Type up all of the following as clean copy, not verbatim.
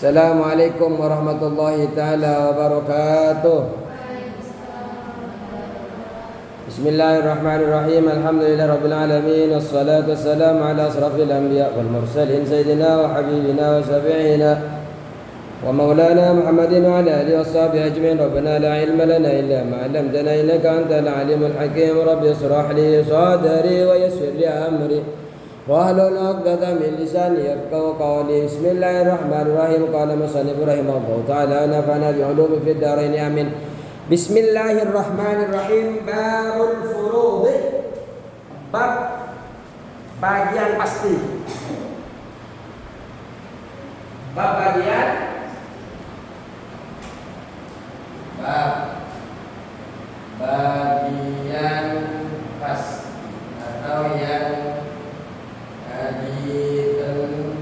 Assalamualaikum warahmatullahi ta'ala wabarakatuh. Bismillahirrahmanirrahim. Alhamdulillah rabbil alamin. Wassalatu wassalamu ala asrafil anbiya wal mursalin sayyidina wa habibina wa syafi'ina wa maulana Muhammadin wa ala alihi washabihi ajma'in. Rabbana la ilma lana illa ma 'allamtana innaka antal alimul hakim. Rabbi ishrah li sadri wa yassir li amri wahlul 'uqdatam min lisani yafqahu qawli. Bismillahirrahmanirrahim. Qala musannif rahimahullah ta'ala nafa'ana bi 'ulumi fid dharain amin. Bismillahirrahmanirrahim. Babul furud. Bab bagian pasti. Bab bagian pasti atau yang ditentukan.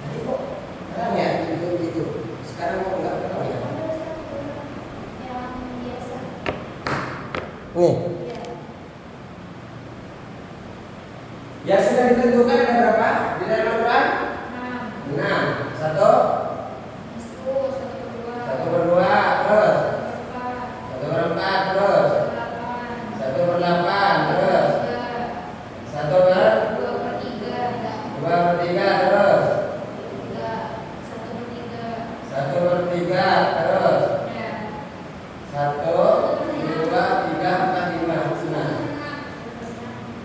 Tadi kok terang ya gitu. Sekarang kok nggak terang ya? Yang biasa. Nih. Ya sudah ditentukan ada berapa di dalam Al-Quran? 6. Satu berdua, terus 1/4, terus 1/8, terus 2/3, terus 1/3, terus 1, 2, 3, 4, 5, 6.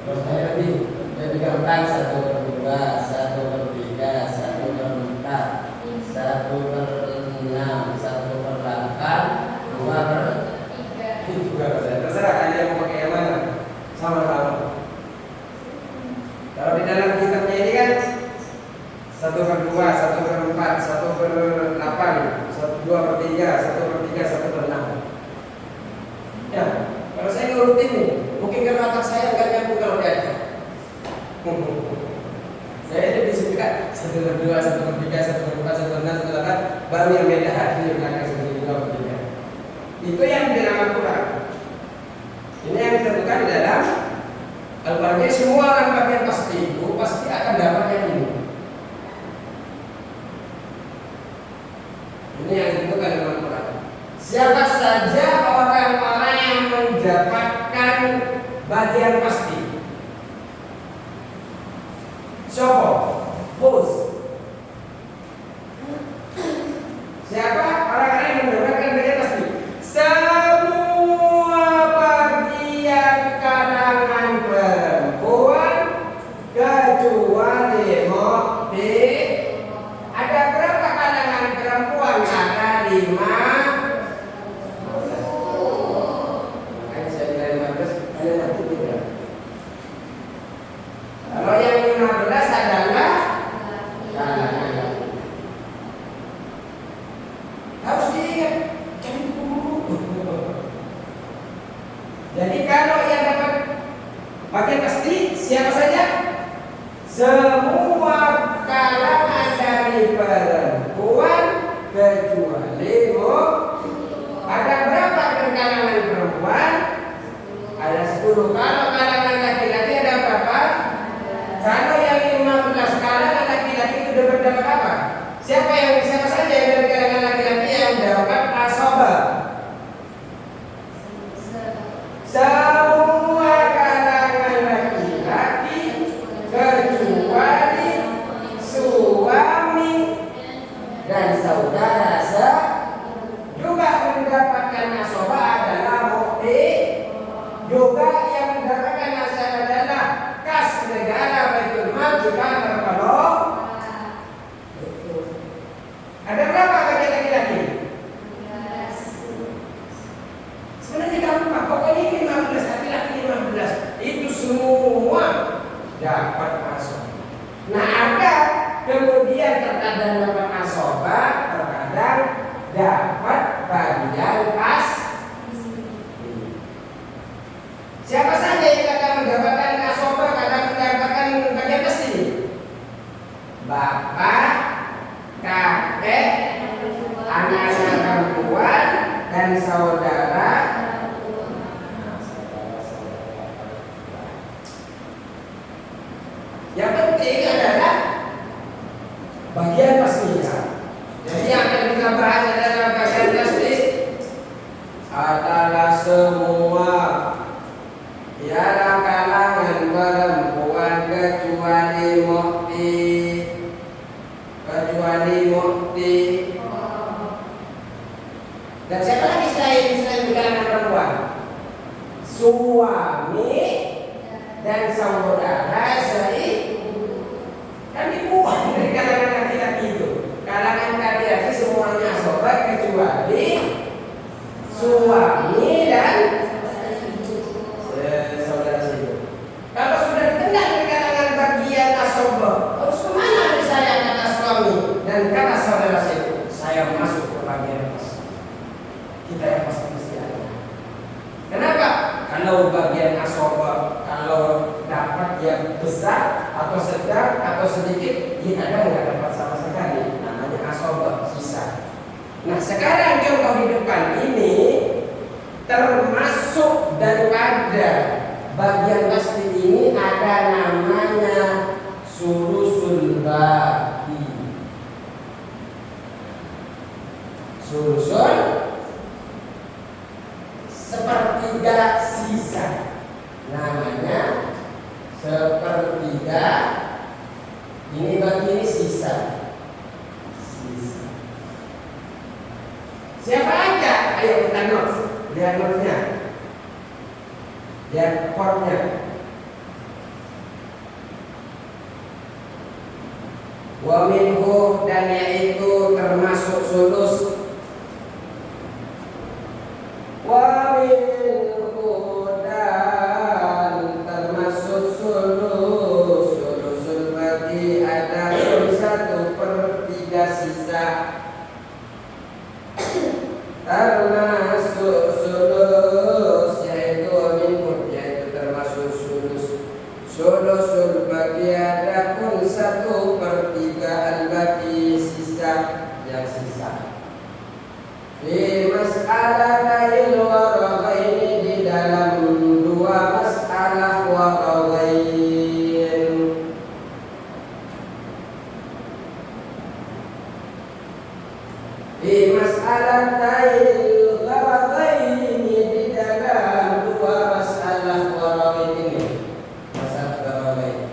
Terus saya lebih jadi gampang 1/2, 1/3, 1/4, 1/6, 1/8, 2/3. Juga terserah kalian mau pakai yang mana, sama-sama. Kalau di dalam kitabnya ini kan 1/2, 1/4, 1/8, 2/3, 1/3, 1/6. Ya, kalau saya ngurutin nih, mungkin karena otak saya nggak nyambung kalau diajak. Saya ini disebutkan 1/2, 1/3, 1/4, 1/6, 1/8, baru yang beda hati yang belakang 1/2. Itu yang di dalam Al-Quran. Ini yang ditentukan di dalam Al-Quran. Jadi semua orang bagian pasti itu pasti akan dapat yang ini. Ini yang ditentukan di dalam Al-Quran. Siapa saja orang-orang yang mendapatkan bagian pasti. Siapa? Bos. Siapa orang-orang yang mendapatkan bagian pasti? Semua bagian kalangan perempuan kecuali Mukti. Ada berapa kalangan perempuan? Ada 5. Makanya saya bilang 15, ada 1 tidak. Kalau yang 15 adalah kalangan laki. Harus diingat, jangan diburu-buru. Jadi kalau yang dapat bagian pasti siapa saja? Semua kalangan dari perempuan kecuali ada berapa kalangan perempuan? Ada 10. Kalau kalangan laki-laki ada berapa? Kalau yang 15 kalangan laki-laki itu dapat apa? Siapa saja yang dari kalangan laki-laki yang dapat asobah? Semua kalangan laki-laki kecuali suami dan saudara juga mendapatkan asobah adalah Mukti. Juga yang mendapatkan asobah adalah kas negara Baitul Mal jika terpenuh. Ada berapa bagi laki-laki? Sebenarnya gampang, pokoknya 15, laki-laki 15. Itu semua dapat asobah. Nah ada kemudian terkadang dapat asobah, terkadang dapat bagian pas. Siapa saja yang kadang mendapatkan asobah, kadang mendapatkan bagian pasti? Bapak, kakek, anak-anak perempuan, dan saudara. Yang penting adalah mukti. Dan siapa lagi selain di kalangan perempuan? Suami dan saudara kan dibuang dari kalangan laki-laki itu. Kalangan laki-laki semuanya sobat kecuali suami dan saudara sendiri. Kalau sudah kena di kalangan bagian asobah, terus kemana nih saya kata suami dan kata saudara sendiri? Saya masuk ke bagian atas. Kita yang pasti ada. Kenapa? Kalau bagian asobah, kalau dapat yang besar atau sedang atau sedikit, ya kadang nggak dapat sama sekali. Namanya asobah, sisa. Nah sekarang contoh di depan ini termasuk daripada bagian pasti ini ada namanya sulusul baki. Sulusul sepertiga sisa, namanya sepertiga. Ini bagi ini sisa. Siapa aja? Ayo kita notes. Lihat notesnya, lihat chordnya. Wa minhu, dan yaitu termasuk sulus. Wa minhu, dan termasuk sulus. Sulusul bagi ada 1/3 sisa. Termasuk sulus yaitu minhu, yaitu termasuk sulus. Sulusul bagi ada pun 1/3 al-baqi, sisa yang sisa. Di masalah kail waragain, di dalam dua masalah waragain. Di masalah kail waragain, di dalam dua masalah waragain ini. Masalah waragain.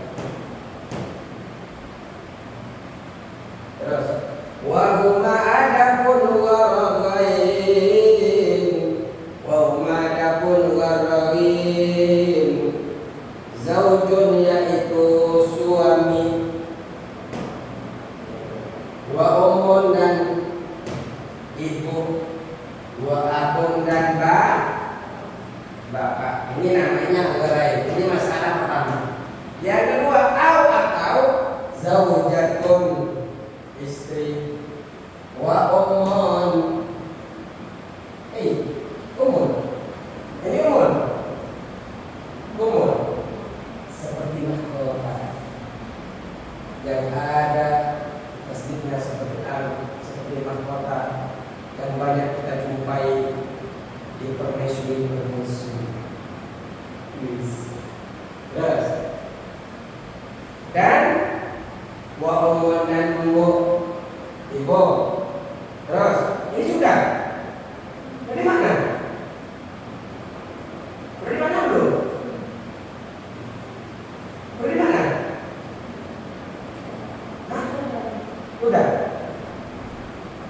Terus wa huma adapun waragain, wa huma adapun waragain, zaujun yaitu suami, wa ummun dan ibu, wa abun dan bapak. Ini namanya waragain. Ini masalah pertama. Yang kedua atau zaujatun, istri, wa ummun. Ummun. Ini ummun. Ummun seperti mahkota yang ada tasdidnya seperti seperti mahkota yang banyak kita jumpai di permaisuri. Terus dan wa ummun dan ummu, ibu. Terus ini sudah dari mana? Dari mana belum? Dari mana? Hah? Udah.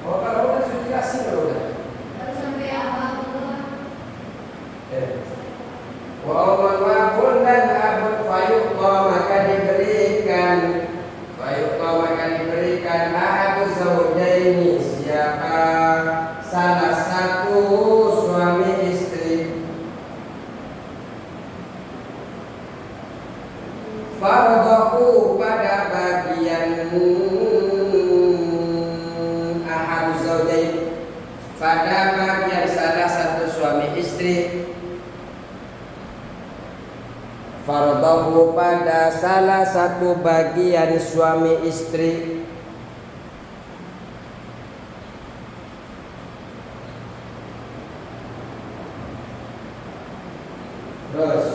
Oh kalau udah sudah jelasin kalau udah. Baru sampai apa dulu? Wa ummun wa abun dan abun fayuqa, maka diberikan ahadu zaujaini, siapa salah satu suami istri, fardahu pada bagian ahadu zaujaini, pada bagian salah satu suami istri, fardahu pada salah satu bagian suami istri. Terus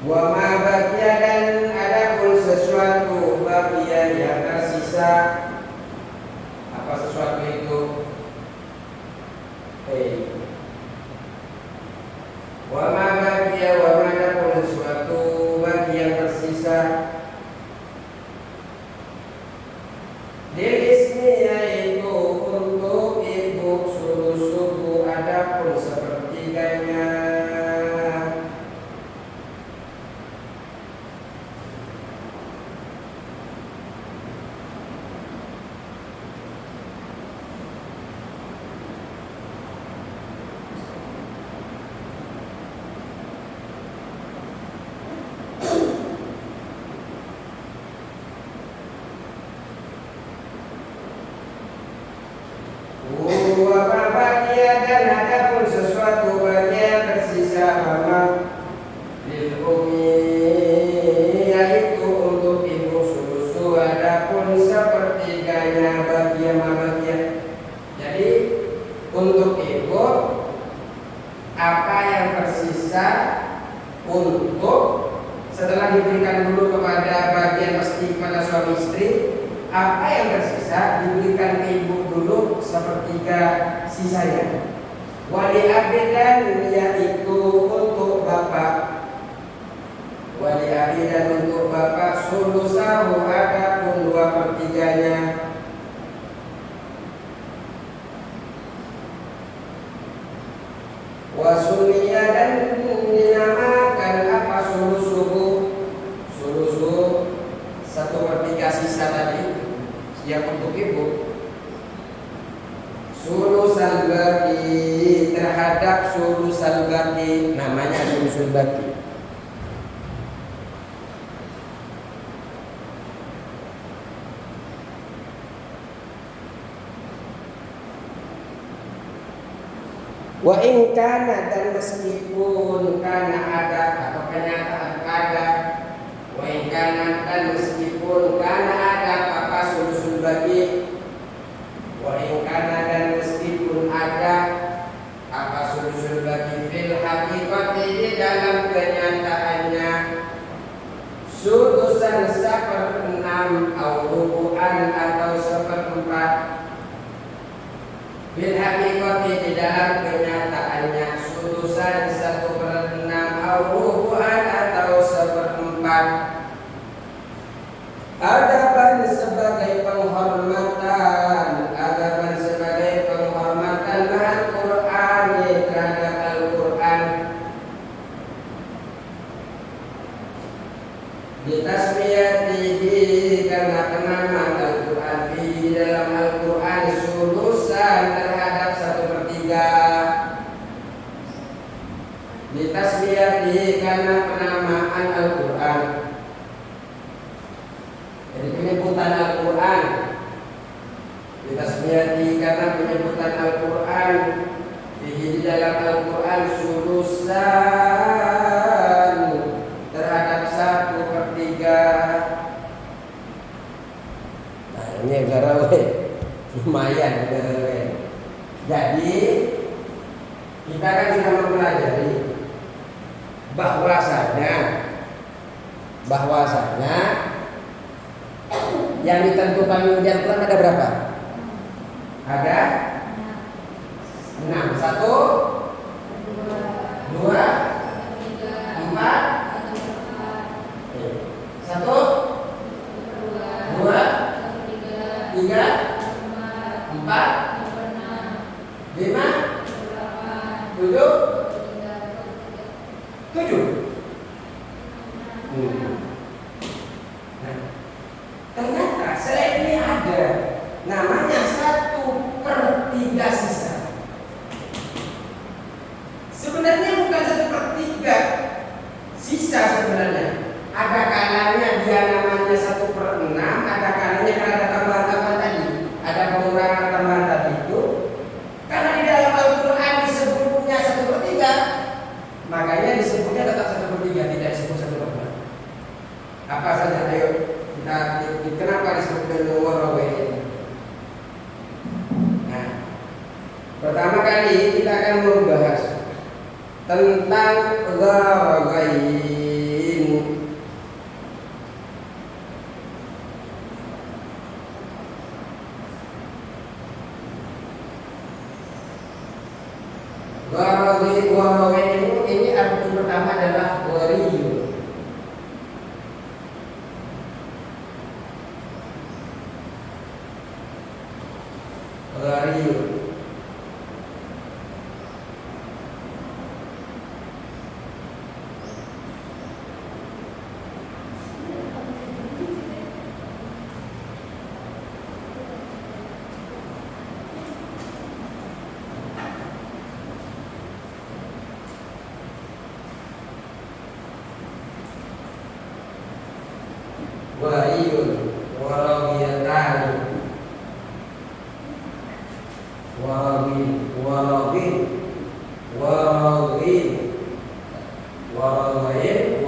wa ma baqiya, dan adapun sesuatu baqiya yang tersisa. Apa sesuatu itu? Wa ma baqiya, wa ma adapun setelah diberikan dulu kepada bagian mesti kepada suami istri, apa yang tersisa diberikan ke ibu dulu sepertiga sisanya. Wali abidan yaitu untuk bapak, wali abidan untuk bapak sulusahu adapun 2/3-nya. Wasumiya dan dinamakan apa sulusuhu, sulusu 1/3 sisa tadi yang untuk ibu. Sulusal baqi terhadap sulusal baqi, namanya sulusul baqi. Wa in kana dan meskipun kana ada atau kenyataan ada, wa in kana dan meskipun kana ada apa sulusul baqi, wa in kana dan meskipun ada apa sulusul baqi fil haqiqati di dalam kenyataannya sulusan 1/6 atau rubu'an atau 1/4. Bil haqiqati di dalam kenyataannya sulusan 1/6 rubu'an atau 1/4. Adaban sebagai penghormatan, adaban sebagai penghormatan ma'al Qur'an terhadap Al-Qur'an. Ditasmiyatihi karena penamaan Al-Quran di dalam Al-Quran sulusan terhadap 1/3. Ditasmiyatihi karena penamaan Al-Quran, jadi penyebutan Al-Quran. Ditasmiyatihi karena penyebutan Al-Quran di dalam Al-Quran sulusan terhadap 1/3. Nah ini garawe lumayan garawe. Jadi kita kan sudah mempelajari bahwasanya yang ditentukan di Al-Quran ada berapa? Ada 6. 1, 2, 4. 1, 2, 3, 4, 5, 7, 7. Nah, ternyata selain ini ada namanya 1/3 sisa. Sebenarnya bukan 1/3 sisa sebenarnya. Ada kalanya dia namanya 1/6, ada kalanya karena ada tambahan-tambahan tadi, ada pengurangan tambahan tadi itu. Karena di dalam Al-Quran disebutnya 1/3, makanya disebutnya tetap 1/3, tidak disebut 1/6. Apa saja? Ayo kita kenapa disebut dengan warawe? Nah, pertama kali kita akan membahas tentang gharawain. Gharawain ini arti pertama adalah ghariyun. Ghariyun. Ghariyun warawiyatani.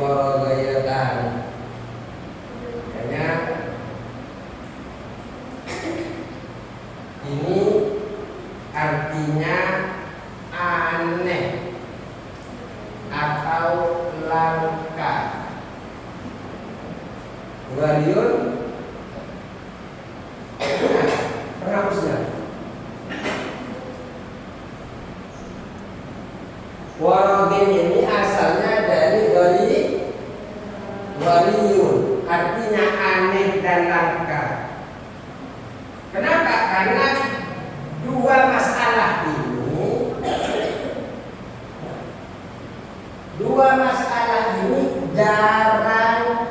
Waragayatan. Hanya ini artinya aneh atau langka. Wariyun penghapusnya. Warodin ini asalnya dari wariyun, artinya aneh dan langka. Kenapa? Karena dua masalah ini jarang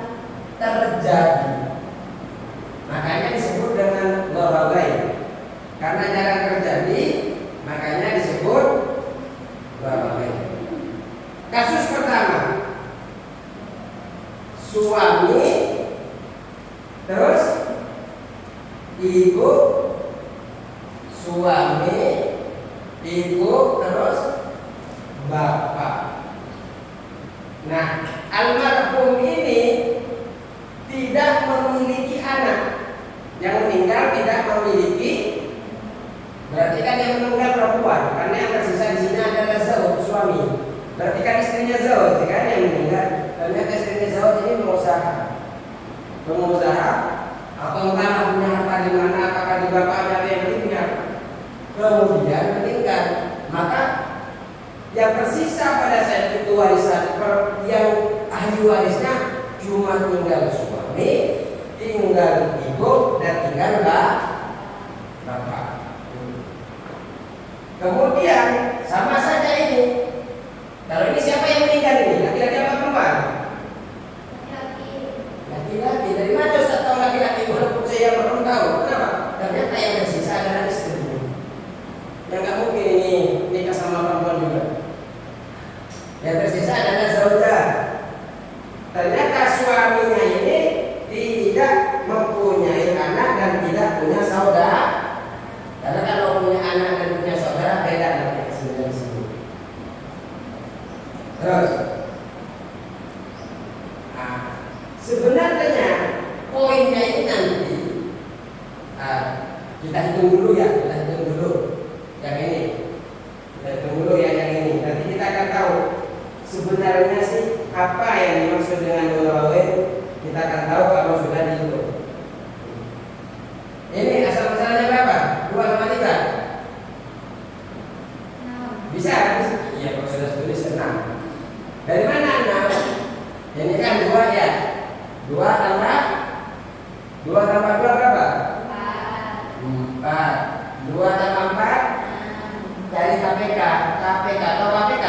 terjadi. Makanya disebut dengan gharabain. Karena jarang terjadi, makanya disebut gharabain. Kasus pertama, suami terus ibu, suami ibu terus bapak. Nah, almarhum ini tidak memiliki anak. Yang meninggal tidak memiliki, berarti kan yang meninggal perempuan, karena yang tersisa di sini adalah zauj, suami. Berarti kan istrinya zauj, kan yang meninggal. Ternyata istrinya zauj ini pengusaha atau entah punya harta di mana, apakah di bapaknya atau yang meninggal. Kemudian meninggal, maka yang tersisa pada saat itu warisan yang ahli warisnya cuma tinggal suami, tinggal ibu, dan tinggal bapak. Kemudian sama saja ini. Kalau ini siapa yang meninggal ini? Laki-laki apa perempuan? Laki-laki. Dari mana Ustaz tahu laki-laki? Walaupun saya belum tahu. Kenapa? Ternyata yang tersisa adalah istri. Yang nggak mungkin ini nikah sama perempuan juga. Yang tersisa adalah saudara. Ternyata suaminya ini tidak mempunyai anak dan tidak punya saudara. Karena kalau punya anak dan punya saudara beda nanti sebenarnya sini. Terus, sebenarnya poinnya ini nanti kita hitung dulu ya, yang ini. Kita hitung dulu ya yang ini. Nanti kita akan tahu sebenarnya sih apa yang dimaksud dengan gharabain. Kita akan tahu kalau sudah dihitung. Ini asal muasalnya berapa? 2 sama 3? Bisa? Iya, kalau sudah tulis 6. Dari mana 6? Ini kan 2 ya. 2 tambah 2 berapa? 4. 2 tambah 4. Cari KPK. Atau KPK?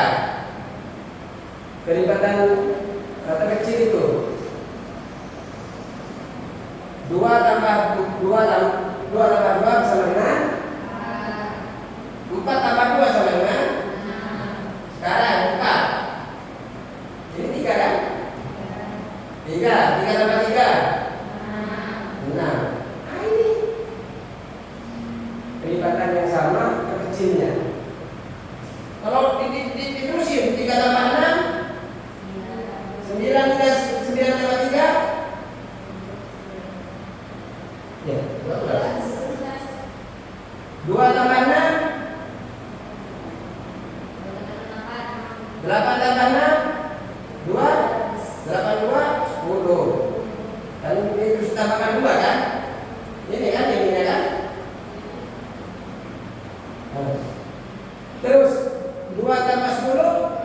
Kelipatan kata kecil itu. 2 tambah 2 sama dengan 4 tambah 2 sama dengan sekarang 4. Ini 3 kan? 3 tambah 3 6. Nah ini kelipatan yang sama kecilnya. Kalau diterusin 3 tambah 6 9 tambah 3 ya, 12. 2 tambah 6 8 tambah 6 2 8 2 10. Kan ini terus tambahkan 2 kan? Ini kan kan? Terus 2 tambah 10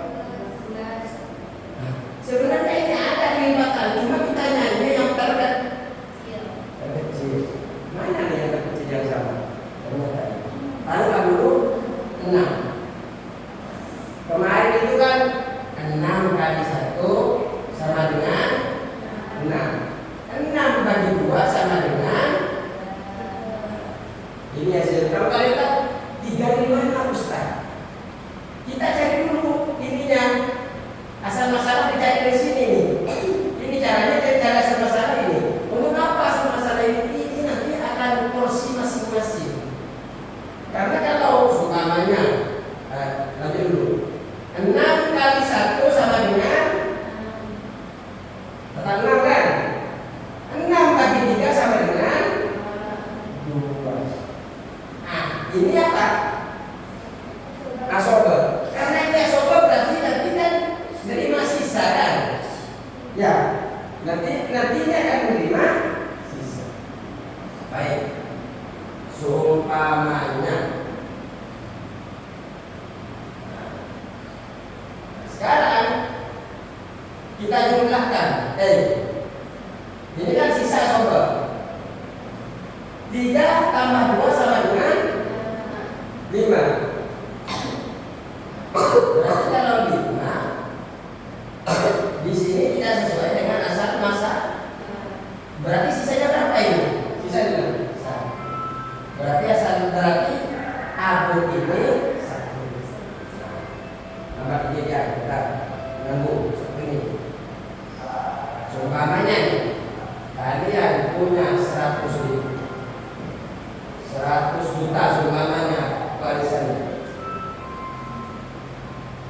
sebenarnya ini ada kelipatan, cuma kita nyanyi yang terkecil. Mana nih yang terkecil yang sama? Taruhlah dulu 6. Kemarin itu kan 6 kali 1 sama dengan 6. 6 bagi 2 sama dengan ini hasil. Kalau kalian tahu 3 di mana Ustaz? Kita cari dulu ininya. Asal masalah dicari dari sini nih. Ini caranya cari asal masalah ini. Untuk apa asal masalah ini? Ini nanti akan porsi masing-masing. Karena kalau umpamanya lanjut dulu. 6 kali 1 sama dengan 6 kan? 6 bagi 3 sama dengan 2. Nah, ini apa? Asober. Karena ini asober berarti nanti kan nerima sisa kan? Ya. Nantinya akan menerima sisa. Baik. Seumpamanya sekarang kita jumlahkan. Ini kan sisa sobat. 3 tambah 2 sama dengan 5. Berarti kalau 5 di sini tidak sesuai dengan asal masa. Berarti sisanya berapa ini? Sisanya berarti abad ini 1. Tambah 3 ya, kita nunggu seperti ini. Seumpamanya kalian punya 100 ribu, 100 juta seumpamanya warisannya.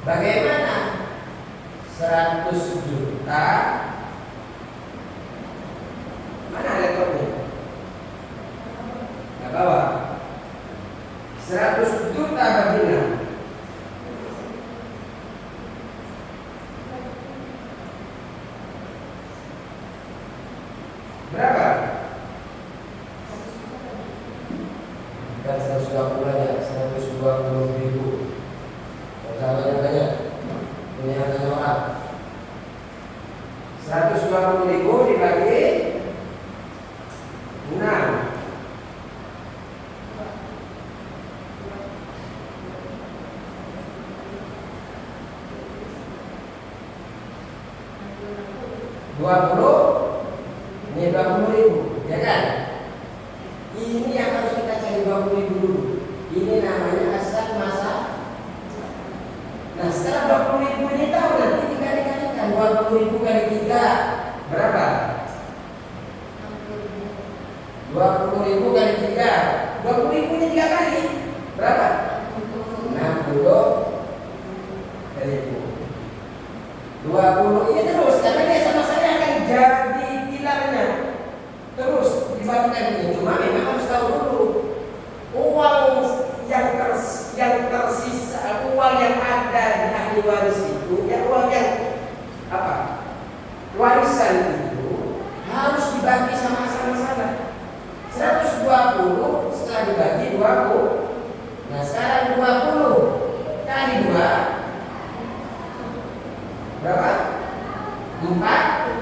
Bagaimana 100 juta? Mana laptopnya? Nggak bawa. 100 juta bagi 6. Berapa? Bukan 120 aja, 120 ribu. Kalau banyak, ini hanya orang. 120 ribu dibagi 6. Ini 20 ribu, ya kan? Ini yang harus kita cari 20 ribu dulu. Ini namanya asal masa. Nah setelah 20 ribu ini tahu nanti dikali-kalikan 20 ribu kali 3 berapa? 20 ribu kali 3 20 ribu ini 3 kali berapa? 60 ribu. 20 ini terus karena dia sama saya akan jadi pilarnya. Terus dibagikan ini. Cuma memang harus tahu dulu uang yang tersisa, uang yang ada di ahli waris itu, ya uang yang apa? Warisan itu harus dibagi sama-sama. 120 setelah dibagi 20. Nah sekarang 20 kali 2 berapa? 40.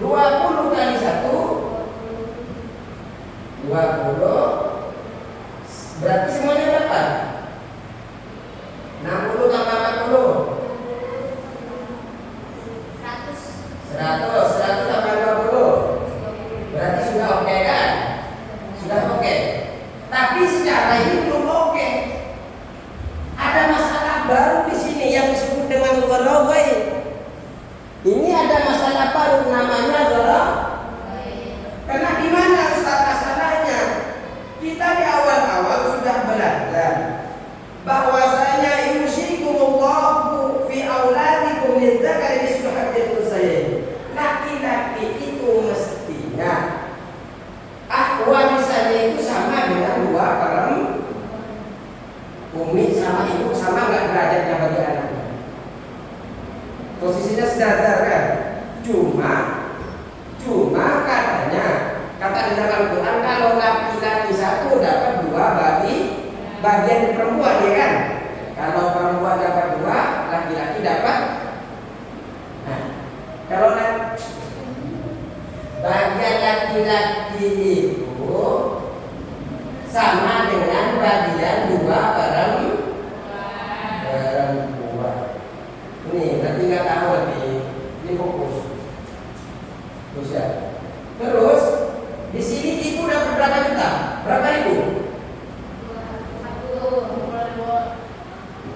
20 kali 1 20. Berarti semuanya berapa? 60 tambah 40 100 tambah 20. Berarti sudah oke kan? Sudah oke. Tapi secara ini belum oke. Ada masalah baru di sini yang disebut dengan gharawai. Ini ada masalah baru namanya gharawai. Karena di mana Ustaz masalahnya? Kita di awal-awal sudah belajar bahwasanya yusikumullahu fi auladikum lidzakari mislu hadzil unsayyain. Laki-laki itu mestinya warisannya itu sama dengan 2 perempuan. Umi sama ibu sama nggak derajatnya bagi anaknya. Posisinya sejajar kan? Cuma katanya kata di dalam Quran kalau laki-laki 1 dapat 2 bagi bagian di perempuan, ya kan? Kalau perempuan dapat 2, laki-laki dapat. Nah, kalau bagian laki-laki itu sama dengan bagian 2 perempuan. Ini nanti nggak tahu lagi. Ini fokus. Terus ya. Terus di sini ibu dapat berapa juta? Berapa ribu?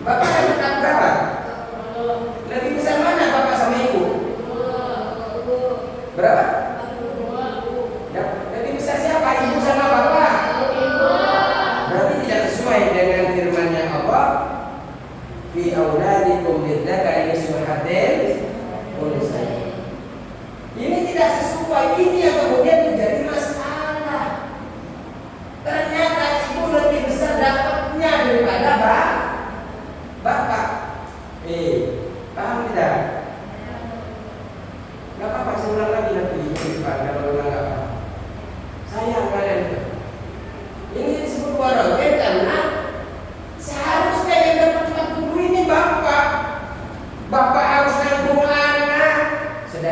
Bapak dapat berapa? Lebih besar mana bapak sama ibu? Berapa? Ya, lebih besar siapa? Ibu sama bapak? Berarti tidak sesuai dengan firman-Nya Allah, fi auladikum lidzakari mislu hadzil unsayyain. Ini tidak sesuai. Ini yang kemudian menjadi masalah. Ternyata ibu lebih besar dapatnya daripada bapak. Paham tidak?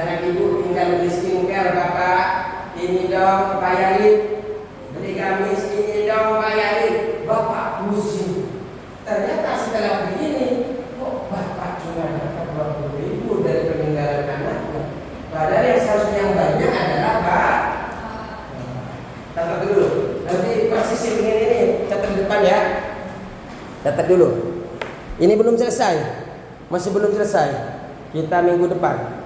anak ibu tinggal beli skincare, bapak ini dong bayarin, beli gamis ini dong bayarin, bapak pusing. Ternyata setelah begini, kok bapak cuma dapat 20.000 dari peninggalan anaknya, padahal yang seharusnya yang banyak adalah pak. Catat dulu, nanti persis ini catat di depan ya. Catat dulu. Ini belum selesai, masih belum selesai. Kita minggu depan